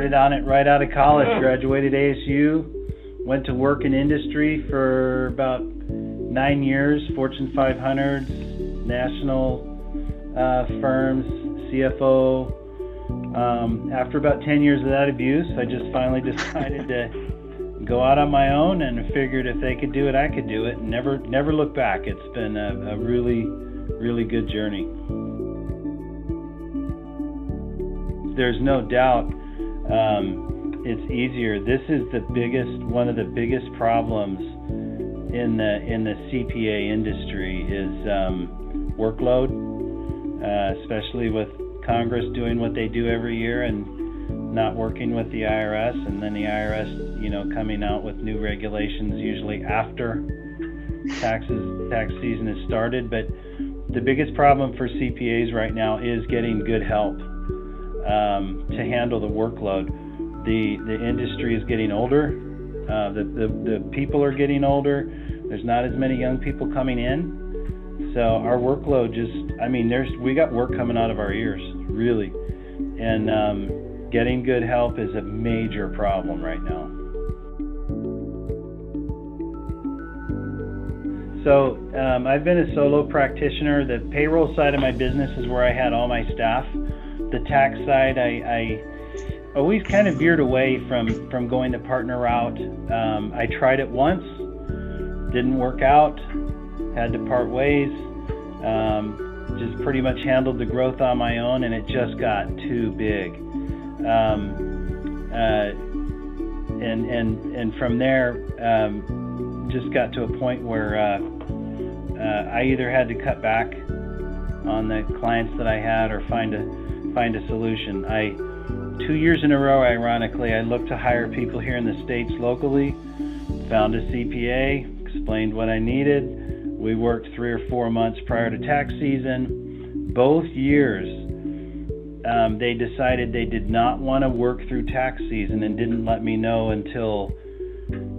started on it right out of college, graduated ASU, went to work in industry for about 9 years, Fortune 500s, national firms, CFO. After about 10 years of that abuse, I just finally decided to go out on my own, and figured if they could do it, I could do it, and never look back. It's been a really, really good journey. There's no doubt it's easier. This is one of the biggest problems in the CPA industry is workload, especially with Congress doing what they do every year and not working with the IRS, and then the IRS, coming out with new regulations usually after tax season has started. But the biggest problem for CPAs right now is getting good help to handle the workload. The industry is getting older. The people are getting older. There's not as many young people coming in. So our workload we got work coming out of our ears, really. And getting good help is a major problem right now. So I've been a solo practitioner. The payroll side of my business is where I had all my staff. The tax side, I always kind of veered away from going the partner route. I tried it once, didn't work out, had to part ways. Just pretty much handled the growth on my own, and it just got too big. And from there, just got to a point where I either had to cut back on the clients that I had or find a solution. 2 years in a row, ironically, I looked to hire people here in the States locally, found a CPA, explained what I needed. We worked 3 or 4 months prior to tax season. Both years, they decided they did not want to work through tax season and didn't let me know until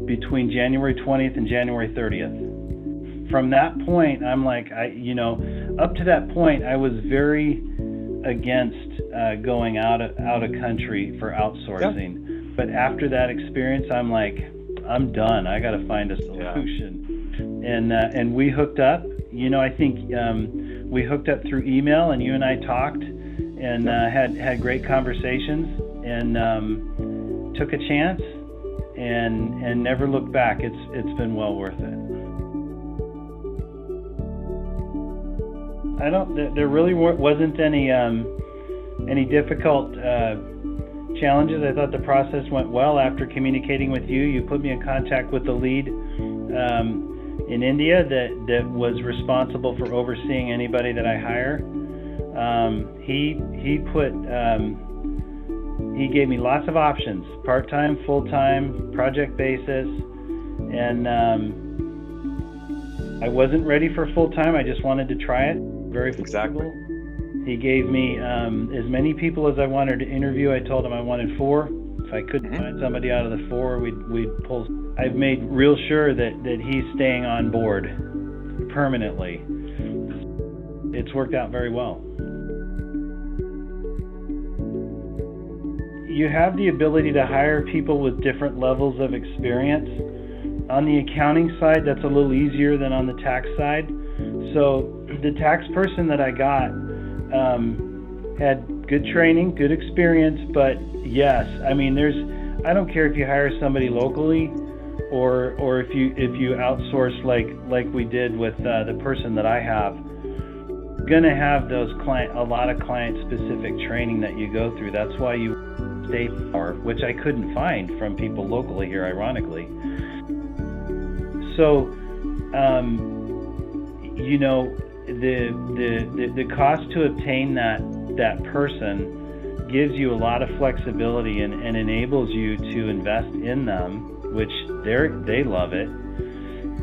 between January 20th and January 30th. From that point, I'm like, up to that point, I was very against going out of country for outsourcing. Yeah. But after that experience, I'm like, I'm done. I got to find a solution. Yeah. And we hooked up. I think we hooked up through email, and you and I talked and had great conversations, and took a chance and never looked back. It's been well worth it. There really wasn't any difficult challenges. I thought the process went well. After communicating with you, you put me in contact with the lead in India that was responsible for overseeing anybody that I hire. He gave me lots of options: part-time, full-time, project basis, and I wasn't ready for full-time. I just wanted to try it. Very flexible. Exactly. He gave me as many people as I wanted to interview. I told him I wanted 4. If I couldn't find somebody out of the 4, we'd pull. I've made real sure that he's staying on board permanently. It's worked out very well. You have the ability to hire people with different levels of experience. On the accounting side, that's a little easier than on the tax side. So the tax person that I got had good training, good experience, but yes, I don't care if you hire somebody locally or if you outsource like we did with the person that I have. You're gonna have a lot of client-specific training that you go through. That's why you stay power, which I couldn't find from people locally here, ironically. So, the cost to obtain that person gives you a lot of flexibility and enables you to invest in them, which they love it,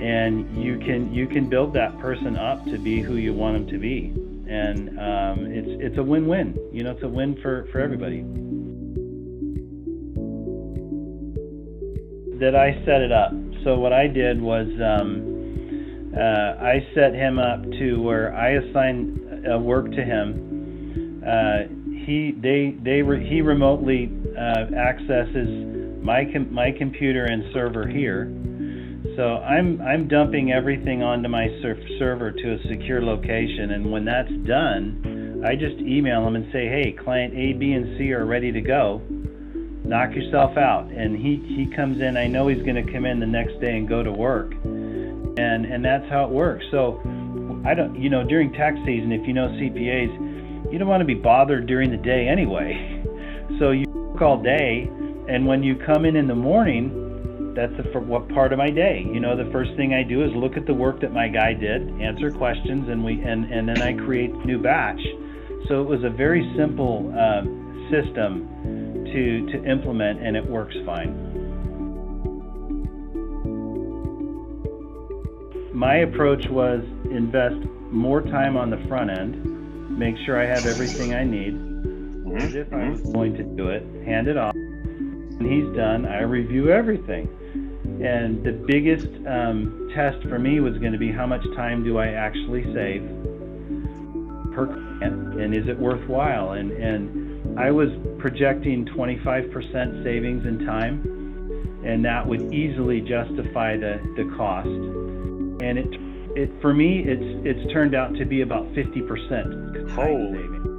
and you can build that person up to be who you want them to be, and it's a win-win. It's a win for everybody. That I set it up. So what I did was I set him up to where I assigned work to him. he remotely accesses my computer and server here. So I'm dumping everything onto my server to a secure location, and when that's done, I just email him and say, hey, client A, B, and C are ready to go. Knock yourself out. And he comes in. I know he's going to come in the next day and go to work, and that's how it works. So I don't, during tax season, if you know CPAs, you don't want to be bothered during the day anyway. So you work all day, and when you come in the morning, that's for what part of my day. The first thing I do is look at the work that my guy did, answer questions, and then I create a new batch. So it was a very simple system to implement, and it works fine. My approach was invest more time on the front end, make sure I have everything I need, as if I was going to do it, hand it off. When he's done, I review everything. And the biggest test for me was going to be how much time do I actually save per client, and is it worthwhile? And I was projecting 25% savings in time, and that would easily justify the cost. And it for me, it's turned out to be about 50% time saving.